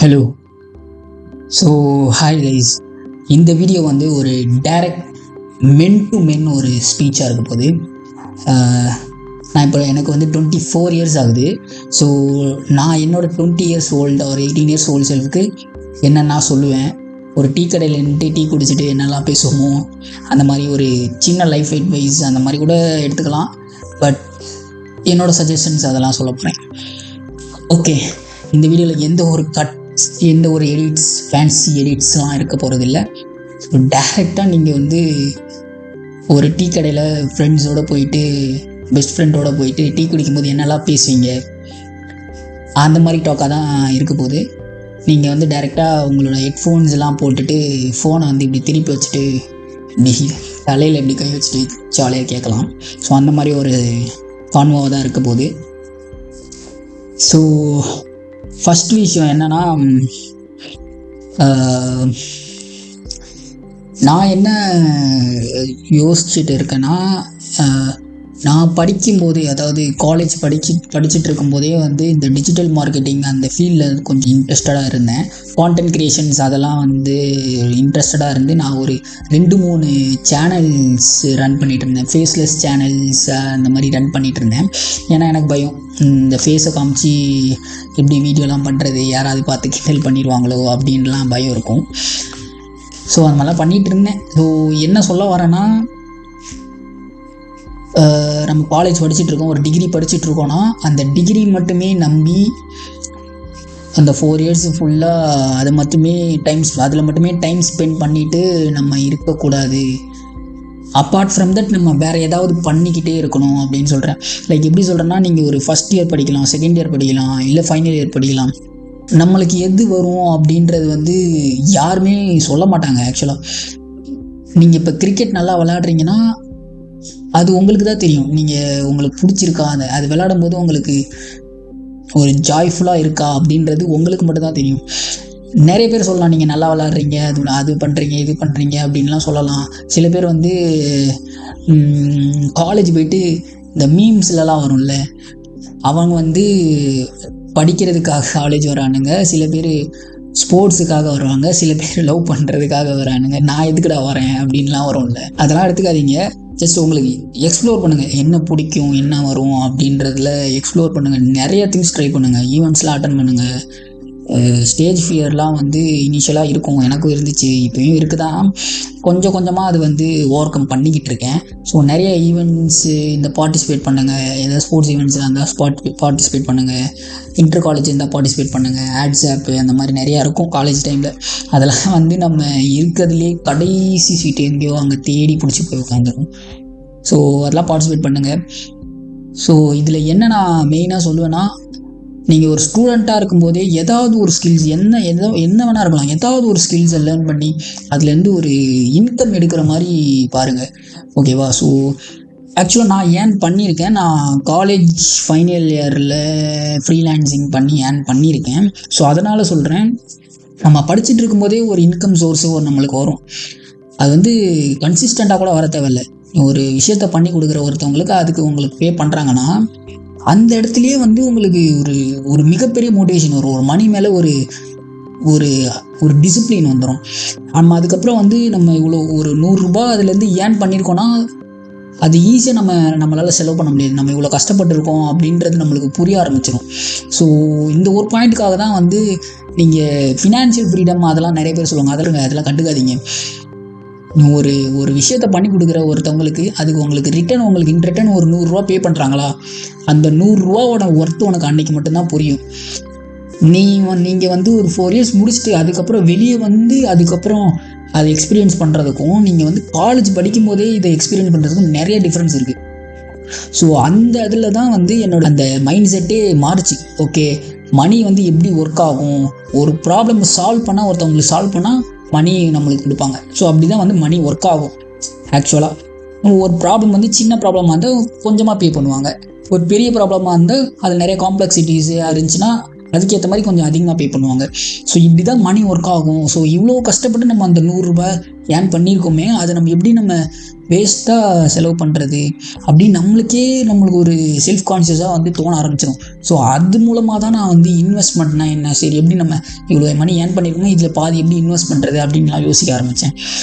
Hello. So hi guys. இந்த video வந்து ஒரு டைரக்ட் மென் டு மென் ஒரு ஸ்பீச்சாக இருக்க போகுது. நான் இப்போ எனக்கு வந்து 24 இயர்ஸ் ஆகுது. ஸோ நான் என்னோடய 20 இயர்ஸ் ஓல்டு ஒரு 18 இயர்ஸ் ஓல்டு செல்ஃபுக்கு என்னென்னா சொல்லுவேன். ஒரு டீ கடையில் நின்றுட்டு டீ குடிச்சிட்டு என்னெல்லாம் பேசுவோமோ அந்த மாதிரி ஒரு சின்ன லைஃப் அட்வைஸ் அந்த மாதிரி கூட எடுத்துக்கலாம். பட் என்னோடய சஜஷன்ஸ் அதெல்லாம் சொல்ல போகிறேன். ஓகே, இந்த வீடியோவில் எந்த ஒரு எடிட்ஸ், ஃபேன்சி எடிட்ஸ்லாம் இருக்க போகிறதில்ல. ஸோ டேரெக்டாக நீங்கள் வந்து ஒரு டீ கடையில் ஃப்ரெண்ட்ஸோடு போயிட்டு, பெஸ்ட் ஃப்ரெண்டோடு போயிட்டு டீ குடிக்கும்போது என்னெல்லாம் பேசுவீங்க அந்த மாதிரி டாக்காக தான் இருக்க போகுது. நீங்கள் வந்து டேரெக்டாக உங்களோட ஹெட்ஃபோன்ஸ் எல்லாம் போட்டுட்டு ஃபோனை வந்து இப்படி திருப்பி வச்சுட்டு இப்படி தலையில் இப்படி கை வச்சுட்டு ஜாலியாக கேட்கலாம். ஸோ அந்த மாதிரி ஒரு கான்வோவாக தான் இருக்க போகுது. ஸோ ஃபஸ்ட் விஷயம் என்னென்னா, நான் என்ன யோசிச்சுட்டு இருக்கேன்னா, நான் படிக்கும்போதே, அதாவது காலேஜ் படிச்சுட்டு இருக்கும்போதே வந்து இந்த டிஜிட்டல் மார்க்கெட்டிங் அந்த ஃபீல்டில் கொஞ்சம் இன்ட்ரெஸ்டடாக இருந்தேன். கான்டென்ட் க்ரியேஷன்ஸ் அதெல்லாம் வந்து இன்ட்ரெஸ்டடாக இருந்து நான் ஒரு 2-3 சேனல்ஸ் ரன் பண்ணிகிட்டு இருந்தேன். ஃபேஸ்லெஸ் சேனல்ஸ் அந்த மாதிரி ரன் பண்ணிகிட்டு இருந்தேன். ஏன்னா எனக்கு பயம், இந்த ஃபேஸை காமிச்சு எப்படி வீடியோலாம் பண்ணுறது, யாராவது பார்த்து கிண்டல் பண்ணிடுவாங்களோ அப்படின்லாம் பயம் இருக்கும். ஸோ அது மாதிரிலாம் பண்ணிகிட்டு இருந்தேன். ஸோ என்ன சொல்ல வரேன்னா, நம்ம காலேஜ் படிச்சுட்ருக்கோம், ஒரு டிகிரி படிச்சுட்ருக்கோன்னா அந்த டிகிரி மட்டுமே நம்பி அந்த 4 இயர்ஸ் ஃபுல்லாக அதில் மட்டுமே டைம் ஸ்பெண்ட் பண்ணிவிட்டு நம்ம இருக்கக்கூடாது. அப்பார்ட் ஃப்ரம் தட் நம்ம வேறு ஏதாவது பண்ணிக்கிட்டே இருக்கணும் அப்படின்னு சொல்கிறேன். லைக் எப்படி சொல்கிறேன்னா, நீங்கள் ஒரு ஃபஸ்ட் இயர் படிக்கலாம், செகண்ட் இயர் படிக்கலாம், இல்லை ஃபைனல் இயர் படிக்கலாம். நம்மளுக்கு எது வரும் அப்படின்றது வந்து யாருமே சொல்ல மாட்டாங்க. ஆக்சுவலாக நீங்கள் இப்போ கிரிக்கெட் நல்லா விளையாடுறீங்கன்னா அது உங்களுக்கு தான் தெரியும். உங்களுக்கு பிடிச்சிருக்கா, அது விளையாடும் போது உங்களுக்கு ஒரு ஜாய்ஃபுல்லாக இருக்கா அப்படின்றது உங்களுக்கு மட்டும் தான் தெரியும். நிறைய பேர் சொல்லலாம், நீங்கள் நல்லா விளாட்றீங்க, அது பண்ணுறீங்க, இது பண்ணுறீங்க அப்படின்லாம் சொல்லலாம். சில பேர் வந்து காலேஜ் போயிட்டு இந்த மீம்ஸ்லலாம் வரும்ல, அவங்க வந்து படிக்கிறதுக்காக காலேஜ் வரானுங்க, சில பேர் ஸ்போர்ட்ஸுக்காக வருவாங்க, சில பேர் லவ் பண்ணுறதுக்காக வரானுங்க. நான் எதுக்குடா வரேன் அப்படின்லாம் வரும்ல, அதெல்லாம் எடுத்துக்காதீங்க. ஜஸ்ட் உங்களுக்கு எக்ஸ்ப்ளோர் பண்ணுங்கள், என்ன பிடிக்கும், என்ன வரும் அப்படின்றதுல எக்ஸ்ப்ளோர் பண்ணுங்கள். நிறைய திங்ஸ் ட்ரை பண்ணுங்கள், ஈவெண்ட்ஸ்லாம் அட்டன் பண்ணுங்கள். ஸ்டேஜ் ஃபியர்லாம் வந்து இனிஷியலாக இருக்கும், எனக்கும் இருந்துச்சு, இப்போயும் இருக்குதான். கொஞ்சம் கொஞ்சமாக அது வந்து ஓவர் கம் பண்ணிக்கிட்டு இருக்கேன். ஸோ நிறைய ஈவெண்ட்ஸு இந்த பார்ட்டிசிபேட் பண்ணுங்கள். ஏதாவது ஸ்போர்ட்ஸ் ஈவெண்ட்ஸில் இருந்தால் பார்ட்டிசிபேட் பண்ணுங்கள். இன்டர் காலேஜ் இருந்தால் பார்ட்டிசிபேட் பண்ணுங்கள். ஆட்ஸ் ஆப்பு அந்த மாதிரி நிறையா இருக்கும் காலேஜ் டைமில். அதெல்லாம் வந்து நம்ம இருக்கிறதுலே கடைசி சீட்டு எங்கேயோ அங்கே தேடி பிடிச்சி போய் உட்காந்துரும். ஸோ அதெல்லாம் பார்ட்டிசிபேட் பண்ணுங்கள். ஸோ இதில் என்ன நான் மெயினாக சொல்லுவேன்னா, நீங்கள் ஒரு ஸ்டூடெண்ட்டாக இருக்கும்போதே ஏதாவது ஒரு ஸ்கில்ஸ், என்ன வேணா இருக்கலாம், ஏதாவது ஒரு ஸ்கில்ஸை லேர்ன் பண்ணி அதுலேருந்து ஒரு இன்கம் எடுக்கிற மாதிரி பாருங்கள். ஓகேவா? ஸோ ஆக்சுவலாக நான் ஏர்ன் பண்ணியிருக்கேன். நான் காலேஜ் ஃபைனல் இயரில் ஃப்ரீலான்சிங் பண்ணி ஏர்ன் பண்ணியிருக்கேன். ஸோ அதனால் சொல்கிறேன், நம்ம படிச்சுட்டு இருக்கும்போதே ஒரு இன்கம் சோர்ஸு நம்மளுக்கு வரும். அது வந்து கன்சிஸ்டண்ட்டாக கூட வர தேவையில்லை. ஒரு விஷயத்த பண்ணி கொடுக்குற ஒருத்தவங்களுக்கு அதுக்கு உங்களுக்கு பே பண்ணுறாங்கன்னா அந்த இடத்துலையே வந்து உங்களுக்கு ஒரு மிகப்பெரிய மோட்டிவேஷன் வரும். ஒரு மணி மேலே ஒரு ஒரு டிசிப்ளின் வந்துடும். நம்ம அதுக்கப்புறம் வந்து நம்ம இவ்வளோ ஒரு 100 ரூபாய் அதுலேருந்து ஏர்ன் பண்ணியிருக்கோன்னா அது ஈஸியாக நம்மளால் செலவு பண்ண முடியாது. நம்ம இவ்வளோ கஷ்டப்பட்டுருக்கோம் அப்படின்றது நம்மளுக்கு புரிய ஆரம்பிச்சிடும். ஸோ இந்த ஒரு பாயிண்ட்டுக்காக தான் வந்து நீங்கள் ஃபினான்ஷியல் ஃப்ரீடம் அதெல்லாம் நிறைய பேர் சொல்லுவாங்க, அதெல்லாம் கண்டுக்காதீங்க. ஒரு விஷயத்தை பண்ணி கொடுக்குற ஒருத்தவங்களுக்கு அதுக்கு உங்களுக்கு இன் ரிட்டன் ஒரு 100 ரூபா பே பண்ணுறாங்களா, அந்த 100 ரூபாவோட ஒர்த்து உனக்கு அன்னைக்கு மட்டும்தான் புரியும். நீங்கள் வந்து ஒரு 4 இயர்ஸ் முடிச்சுட்டு அதுக்கப்புறம் வெளியே வந்து அதுக்கப்புறம் அதை எக்ஸ்பீரியன்ஸ் பண்ணுறதுக்கும் நீங்கள் வந்து காலேஜ் படிக்கும் போதே இதை எக்ஸ்பீரியன்ஸ் பண்ணுறதுக்கும் நிறைய டிஃப்ரென்ஸ் இருக்குது. ஸோ அந்த இதில் தான் வந்து என்னோட அந்த மைண்ட் செட்டே மாறிச்சு. ஓகே, மணி வந்து எப்படி ஒர்க் ஆகும், ஒரு ப்ராப்ளம் சால்வ் பண்ணால் மணி நம்மளுக்கு கொடுப்பாங்க. ஸோ அப்படி தான் வந்து மணி ஒர்க் ஆகும். ஆக்சுவலாக ஒரு ப்ராப்ளம் வந்து சின்ன ப்ராப்ளமாக இருந்தால் கொஞ்சமாக பே பண்ணுவாங்க, ஒரு பெரிய ப்ராப்ளமாக இருந்தால் அது நிறைய காம்ப்ளெக்சிட்டிஸு இருந்துச்சுன்னா அதுக்கேற்ற மாதிரி கொஞ்சம் அதிகமாக பே பண்ணுவாங்க. ஸோ இப்படி தான் மணி ஒர்க் ஆகும். ஸோ இவ்வளோ கஷ்டப்பட்டு நம்ம அந்த 100 ரூபாய் ஏர்ன் பண்ணியிருக்கோமே, அதை நம்ம எப்படி நம்ம வேஸ்ட்டாக செலவு பண்ணுறது அப்படின்னு நம்மளுக்கு ஒரு செல்ஃப் கான்ஷியஸாக வந்து தோண ஆரம்பிச்சிடும். ஸோ அது மூலமாக தான் நான் வந்து இன்வெஸ்ட்மெண்ட்னா என்ன, சரி எப்படி நம்ம இவ்வளோ மணி ஏர்ன் பண்ணியிருக்கோமோ இதில் பாதி எப்படி இன்வெஸ்ட் பண்ணுறது அப்படின்லாம் யோசிக்க ஆரம்பித்தேன்.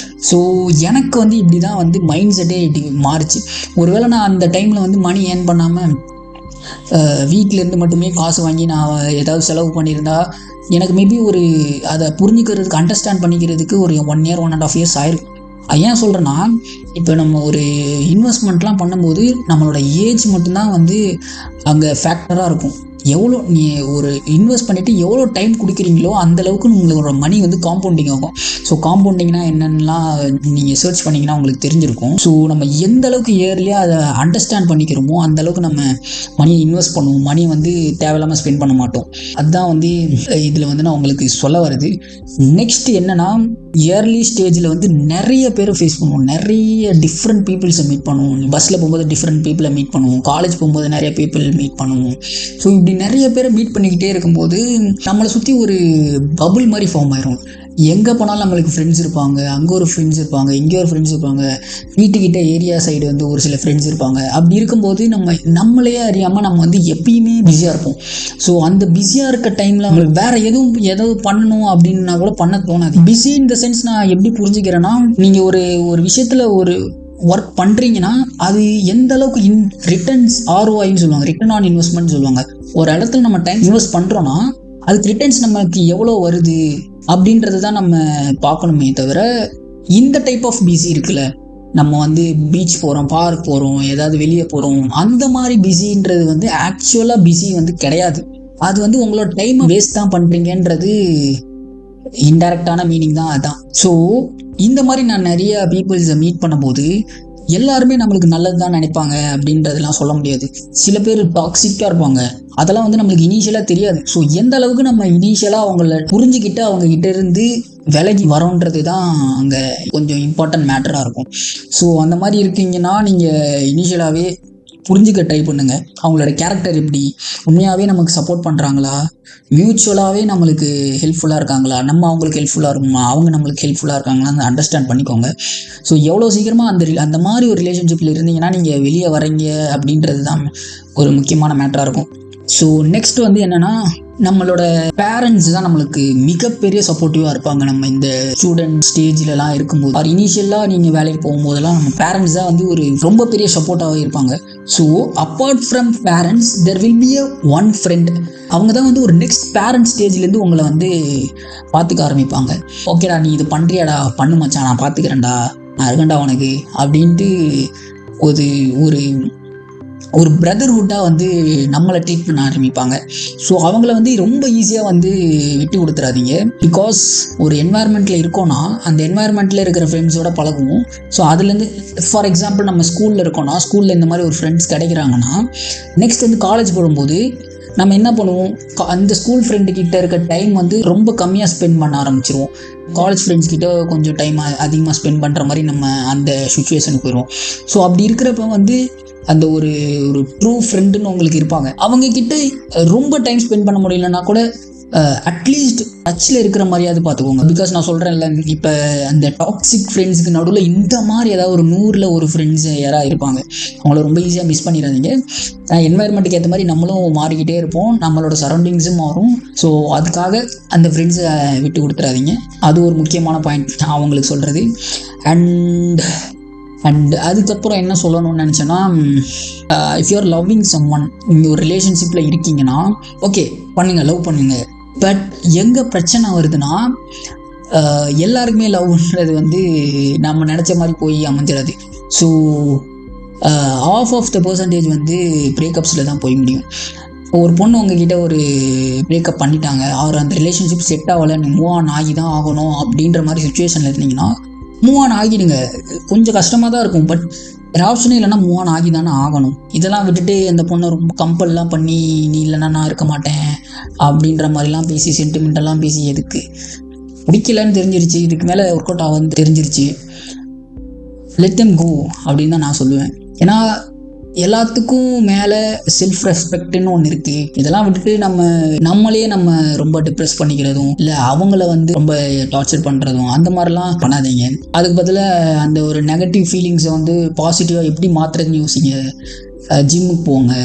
ஸோ எனக்கு வந்து இப்படி தான் வந்து மைண்ட் செட்டே இப்படி மாறிச்சு. ஒருவேளை நான் அந்த டைமில் வந்து மணி ஏர்ன் பண்ணாமல் வீட்டிலேருந்து மட்டுமே காசு வாங்கி நான் ஏதாவது செலவு பண்ணியிருந்தா எனக்கு மேபி அதை புரிஞ்சுக்கிறதுக்கு அண்டர்ஸ்டாண்ட் பண்ணிக்கிறதுக்கு ஒரு 1 year 1.5 years ஆயிருக்கும். ஏன் சொல்கிறேன்னா, இப்போ நம்ம ஒரு இன்வெஸ்ட்மெண்ட்லாம் பண்ணும்போது நம்மளோட ஏஜ் மட்டும்தான் வந்து அங்கே ஃபேக்டராக இருக்கும். எவ்வளோ நீ ஒரு இன்வெஸ்ட் பண்ணிவிட்டு எவ்வளோ டைம் கொடுக்குறீங்களோ அந்தளவுக்கு உங்களோட மணி வந்து காம்பவுண்டிங் ஆகும். ஸோ காம்பவுண்டிங்னா என்னென்னலாம் நீங்கள் சர்ச் பண்ணிங்கன்னா உங்களுக்கு தெரிஞ்சிருக்கும். ஸோ நம்ம எந்த அளவுக்கு இயர்லியாக அதை அண்டர்ஸ்டாண்ட் பண்ணிக்கிறோமோ அந்தளவுக்கு நம்ம மணியை இன்வெஸ்ட் பண்ணுவோம். மணியை வந்து தேவையில்லாமல் ஸ்பெண்ட் பண்ண மாட்டோம். அதுதான் வந்து இதில் வந்து நான் உங்களுக்கு சொல்ல வருது. நெக்ஸ்ட் என்னென்னா, இயர்லி ஸ்டேஜில் வந்து நிறைய பேரை ஃபேஸ் பண்ணுவோம். நிறைய டிஃப்ரெண்ட் பீப்புள்ஸை மீட் பண்ணுவோம். பஸ்ஸில் போகும்போது டிஃப்ரெண்ட் பீப்புளை மீட் பண்ணுவோம். காலேஜ் போகும்போது நிறைய பீப்புள் மீட் பண்ணுவோம். ஸோ இப்படி நிறைய பேரை மீட் பண்ணிக்கிட்டே இருக்கும்போது நம்மளை சுற்றி ஒரு பபுள் மாதிரி ஃபார்ம் ஆயிரும். எங்கே போனாலும் நம்மளுக்கு ஃப்ரெண்ட்ஸ் இருப்பாங்க. அங்கே ஒரு ஃப்ரெண்ட்ஸ் இருப்பாங்க, இங்கே ஒரு ஃப்ரெண்ட்ஸ் இருப்பாங்க, வீட்டுக்கிட்ட ஏரியா சைடு வந்து ஒரு சில ஃப்ரெண்ட்ஸ் இருப்பாங்க. அப்படி இருக்கும்போது நம்மளே அறியாமல் நம்ம வந்து எப்பயுமே பிஸியாக இருப்போம். ஸோ அந்த பிஸியாக இருக்க டைமில் நம்மளுக்கு வேறு ஏதாவது பண்ணணும் அப்படின்னா கூட பண்ண தோணாது. பிஸி இன் த சென்ஸ் நான் எப்படி புரிஞ்சுக்கிறேன்னா, நீங்கள் ஒரு விஷயத்தில் ஒரு ஒர்க் பண்ணுறீங்கன்னா அது எந்த அளவுக்கு ரிட்டர்ன்ஸ் ROIன்னு சொல்லுவாங்க, ரிட்டர்ன் ஆன் இன்வெஸ்ட்மெண்ட் சொல்லுவாங்க. ஒரு இடத்துல நம்ம டைம் இன்வெஸ்ட் பண்ணுறோன்னா அதுக்கு ரிட்டர்ன்ஸ் நமக்கு எவ்வளோ வருது அப்படின்றது தான் நம்ம பார்க்கணுமே தவிர, இந்த டைப் ஆஃப் பிஸி இருக்குல்ல, நம்ம வந்து பீச் போகிறோம், பார்க் போகிறோம், ஏதாவது வெளியே போகிறோம், அந்த மாதிரி பிஸின்றது வந்து ஆக்சுவலாக பிஸி வந்து கிடையாது. அது வந்து உங்களோட டைமை வேஸ்ட் தான் பண்ணுறீங்கன்றது இன்டைரக்டான மீனிங் தான் அதான். ஸோ இந்த மாதிரி நான் நிறைய பீப்புள்ஸை மீட் பண்ணும்போது எல்லாருமே நம்மளுக்கு நல்லது தான் நினைப்பாங்க அப்படின்றதெல்லாம் சொல்ல முடியாது. சில பேர் டாக்ஸிக்காக இருப்பாங்க. அதெல்லாம் வந்து நம்மளுக்கு இனிஷியலாக தெரியாது. ஸோ எந்த அளவுக்கு நம்ம இனிஷியலாக அவங்கள புரிஞ்சுக்கிட்டு அவங்ககிட்ட இருந்து விலகி வரோன்றது தான் அங்கே கொஞ்சம் இம்பார்ட்டன்ட் மேட்டராக இருக்கும். ஸோ அந்த மாதிரி இருக்கீங்கன்னா நீங்கள் இனிஷியலாகவே புரிஞ்சுக்க ட்ரை பண்ணுங்கள். அவங்களோட கேரக்டர் எப்படி, உண்மையாகவே நமக்கு சப்போர்ட் பண்ணுறாங்களா, மியூச்சுவலாகவே நம்மளுக்கு ஹெல்ப்ஃபுல்லாக இருக்காங்களா, நம்ம அவங்களுக்கு ஹெல்ப்ஃபுல்லாக இருக்குமா, அவங்க நம்மளுக்கு ஹெல்ப்ஃபுல்லாக இருக்காங்களான்னு அண்டர்ஸ்டாண்ட் பண்ணிக்கோங்க. ஸோ எவ்வளோ சீக்கிரமாக அந்த மாதிரி ஒரு ரிலேஷன்ஷிப்பில் இருந்தீங்கன்னா நீங்கள் வெளியே வரீங்க அப்படின்றது தான் ஒரு முக்கியமான மேட்டராக இருக்கும். ஸோ நெக்ஸ்ட் வந்து என்னென்னா, நம்மளோட பேரண்ட்ஸ் தான் நம்மளுக்கு மிகப்பெரிய சப்போர்ட்டிவாக இருப்பாங்க. நம்ம இந்த ஸ்டூடெண்ட் ஸ்டேஜ்லலாம் இருக்கும்போது இனிஷியலாக நீங்கள் வேலைக்கு போகும்போதெல்லாம் நம்ம பேரண்ட்ஸ் தான் வந்து ஒரு ரொம்ப பெரிய சப்போர்ட்டாகவே இருப்பாங்க. So apart from parents there will be one friend. அவங்க தான் வந்து ஒரு நெக்ஸ்ட் பேரண்ட் ஸ்டேஜ்லேருந்து உங்களை வந்து பார்த்துக்க ஆரம்பிப்பாங்க. ஓகேடா நீ இது பண்ணுறியாடா, பண்ணு மச்சான், நான் பார்த்துக்கிறேன்டா, நான் இருக்கேன்டா உனக்கு அப்படின்ட்டு ஒரு பிரதர்ஹுட்டாக வந்து நம்மளை ட்ரீட் பண்ண ஆரம்பிப்பாங்க. ஸோ அவங்கள வந்து ரொம்ப ஈஸியாக வந்து விட்டு கொடுத்துறாதீங்க. பிகாஸ் ஒரு என்வாயர்மெண்ட்டில் இருக்கோன்னா அந்த என்வாயர்மெண்ட்டில் இருக்கிற ஃப்ரெண்ட்ஸோட பழகுவோம். ஸோ அதுலேருந்து ஃபார் எக்ஸாம்பிள் நம்ம ஸ்கூலில் இருக்கோன்னா, ஸ்கூலில் இந்த மாதிரி ஒரு ஃப்ரெண்ட்ஸ் கிடைக்கிறாங்கன்னா, நெக்ஸ்ட் வந்து காலேஜ் போகும்போது நம்ம என்ன பண்ணுவோம், அந்த ஸ்கூல் ஃப்ரெண்டுக்கிட்ட இருக்க டைம் வந்து ரொம்ப கம்மியாக ஸ்பெண்ட் பண்ண ஆரம்பிச்சிருவோம். காலேஜ் ஃப்ரெண்ட்ஸ் கிட்ட கொஞ்சம் டைம் அதிகமாக ஸ்பெண்ட் பண்ணுற மாதிரி நம்ம அந்த சுச்சுவேஷனுக்கு போயிடுவோம். ஸோ அப்படி இருக்கிறப்ப வந்து அந்த ஒரு ட்ரூ ஃப்ரெண்டுன்னு உங்களுக்கு இருப்பாங்க. அவங்கக்கிட்ட ரொம்ப டைம் ஸ்பெண்ட் பண்ண முடியலன்னா கூட அட்லீஸ்ட் டச்சில் இருக்கிற மாதிரியாவது பார்த்துக்கோங்க. பிகாஸ் நான் சொல்கிறேன்ல, இப்போ அந்த டாக்ஸிக் ஃப்ரெண்ட்ஸுக்கு நடுவில் இந்த மாதிரி ஏதாவது ஒரு 100ல் ஒரு ஃப்ரெண்ட்ஸ் யாராவது இருப்பாங்க. அவங்கள ரொம்ப ஈஸியாக மிஸ் பண்ணிடாதீங்க. என்வாயர்மெண்ட்டுக்கு ஏற்ற மாதிரி நம்மளும் மாறிக்கிட்டே இருப்போம், நம்மளோட சரௌண்டிங்ஸும் மாறும். ஸோ அதுக்காக அந்த ஃப்ரெண்ட்ஸை விட்டு கொடுத்துறாதீங்க. அது ஒரு முக்கியமான பாயிண்ட் நான் அவங்களுக்கு சொல்கிறது. அண்ட் அதுக்கப்புறம் என்ன சொல்லணும்னு நினச்சேன்னா, இஃப் யூஆர் லவ்விங் சம்ஒன், நீங்கள் ஒரு ரிலேஷன்ஷிப்பில் இருக்கீங்கன்னா ஓகே பண்ணுங்கள், லவ் பண்ணுங்கள். பட் எங்கே பிரச்சனை வருதுன்னா, எல்லாருக்குமே லவ்ன்றது வந்து நம்ம நினச்ச மாதிரி போய் அமைஞ்சிடாது. ஸோ ஆஃப் த பர்சன்டேஜ் வந்து பிரேக்கப்ஸில் தான் போய் முடியும். ஒரு பொண்ணு உங்ககிட்ட ஒரு பிரேக்கப் பண்ணிட்டாங்க, அவர் அந்த ரிலேஷன்ஷிப் செட் ஆகலை, நீ மூவ் ஆன் ஆகி தான் ஆகணும் அப்படின்ற மாதிரி சுச்சுவேஷனில் இருந்தீங்கன்னா மூவ் ஆன் ஆகிடுங்க. கொஞ்சம் கஷ்டமாக தான் இருக்கும், பட் ஆப்ஷனே இல்லைன்னா மூவ் ஆன் ஆகி தானே ஆகணும். இதெல்லாம் விட்டுட்டு அந்த பொண்ணை ரொம்ப கம்பல்லாம் பண்ணி நீ இல்லைன்னா நான் இருக்க மாட்டேன் அப்படின்ற மாதிரிலாம் பேசி சென்டிமெண்டெல்லாம் பேசி எதுக்கு, பிடிக்கலன்னு தெரிஞ்சிருச்சு, இதுக்கு மேலே ஒர்க் அவுட் ஆகுதுன்னு தெரிஞ்சிருச்சு, லெட் தெம் கோ அப்படின்னு தான் நான் சொல்லுவேன். ஏன்னா எல்லாத்துக்கும் மேலே செல்ஃப் ரெஸ்பெக்ட்னு ஒன்று இருக்குது. இதெல்லாம் விட்டுட்டு நம்ம ரொம்ப டிப்ரெஸ் பண்ணிக்கிறதும் இல்லை அவங்கள வந்து ரொம்ப டார்ச்சர் பண்ணுறதும் அந்த மாதிரிலாம் பண்ணாதீங்க. அதுக்கு பதிலாக அந்த ஒரு நெகட்டிவ் ஃபீலிங்ஸை வந்து பாசிட்டிவாக எப்படி மாற்றுறதுன்னு யோசிங்க. ஜிம்முக்கு போங்க,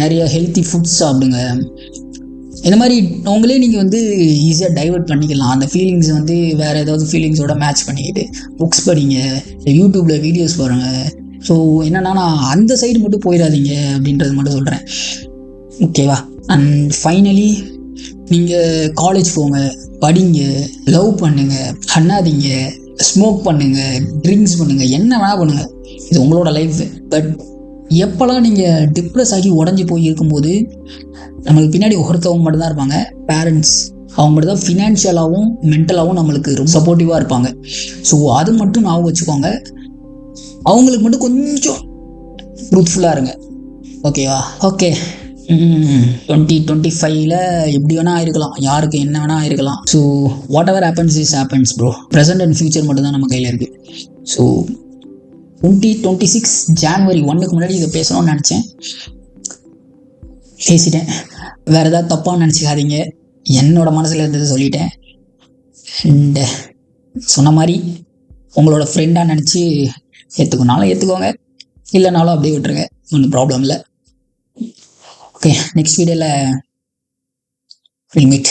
நிறைய ஹெல்த்தி ஃபுட்ஸ் சாப்பிடுங்க. இந்த மாதிரி உங்களே நீங்கள் வந்து ஈஸியாக டைவெர்ட் பண்ணிக்கலாம். அந்த ஃபீலிங்ஸ் வந்து வேறு ஏதாவது ஃபீலிங்ஸோட மேட்ச் பண்ணிக்கிட்டு புக்ஸ் படிங்க, யூடியூப்பில் வீடியோஸ் பாருங்கள். ஸோ என்னென்னா நான் அந்த சைடு மட்டும் போயிடாதீங்க அப்படின்றது மட்டும் சொல்கிறேன், ஓகேவா? அண்ட் ஃபைனலி நீங்கள் காலேஜ் போங்க, படிங்க, லவ் பண்ணுங்க, பண்ணாதீங்க, ஸ்மோக் பண்ணுங்க, ட்ரிங்க்ஸ் பண்ணுங்க, என்ன வேணால் பண்ணுங்கள், இது உங்களோட லைஃப். பட் எப்போல்லாம் நீங்கள் டிப்ரெஸ் ஆகி உடஞ்சி போய் இருக்கும்போது நம்மளுக்கு பின்னாடி ஒருத்தவங்க மட்டும்தான் இருப்பாங்க, பேரண்ட்ஸ். அவங்க மட்டும் தான் ஃபினான்ஷியலாகவும் மென்டலாகவும் நம்மளுக்கு ரொம்ப சப்போர்ட்டிவாக இருப்பாங்க. ஸோ அது மட்டும் ஞாபகம் வச்சுக்கோங்க. அவங்களுக்கு மட்டும் கொஞ்சம் ட்ரூத்ஃபுல்லாக இருங்க, ஓகேவா? ஓகே, 2025 எப்படி வேணால் ஆயிருக்கலாம், யாருக்கு என்ன வேணால் ஆயிருக்கலாம். So whatever happens is happens bro. Present and future மட்டும் தான் நம்ம கையில் இருக்குது. ஸோ 2026 January 1 முன்னாடி இதை பேசணும்னு நினச்சேன், பேசிட்டேன். வேறு ஏதாவது தப்பாக நினச்சிக்காதீங்க, என்னோட மனசில் இருந்தது சொல்லிட்டேன். அண்ட் சொன்ன மாதிரி உங்களோட ஃப்ரெண்டாக நினச்சி ஏற்றுக்கணுனாலும் ஏற்றுக்கோங்க, இல்லைனாலும் அப்படியே விட்டுருங்க, ஒன்றும் ப்ராப்ளம் இல்லை. ஓகே, நெக்ஸ்ட் வீடியோவில் வில் மீட்.